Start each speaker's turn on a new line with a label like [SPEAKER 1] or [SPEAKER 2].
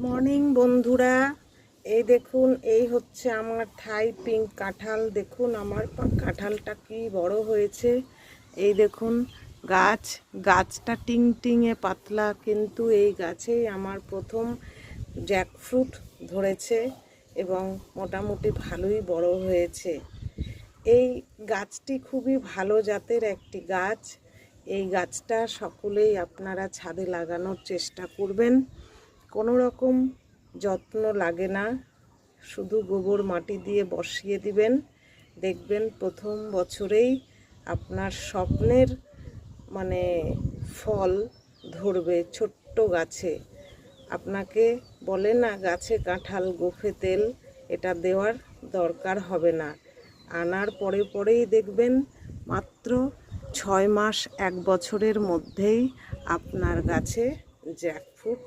[SPEAKER 1] Morning বন্ধুরা, এই দেখুন, এই হচ্ছে আমার থাই পিঙ্ক কাঁঠাল। দেখুন আমার কাঁঠালটা কি বড় হয়েছে। এই দেখুন গাছটা টিং টিংয়ে পাতলা, কিন্তু এই গাছেই আমার প্রথম জ্যাকফ্রুট ধরেছে এবং মোটামুটি ভালোই বড় হয়েছে। এই গাছটি খুবই ভালো জাতের একটি গাছ। এই গাছটা সকলেই আপনারা ছাদে লাগানোর চেষ্টা করবেন। কোনো রকম যত্ন লাগে না, শুধু গোবর মাটি দিয়ে বসিয়ে দিবেন, দেখবেন প্রথম বছরেই আপনার স্বপ্নের ফল ধরবে ছোট্ট গাছে। আপনাকে বলে না, গাছে কাঁঠাল গোঁফে তেল, এটা দেওয়ার দরকার হবে না। আনার পরেই দেখবেন মাত্র 6 মাস 1 বছরের মধ্যেই আপনার গাছে জ্যাকফ্রুট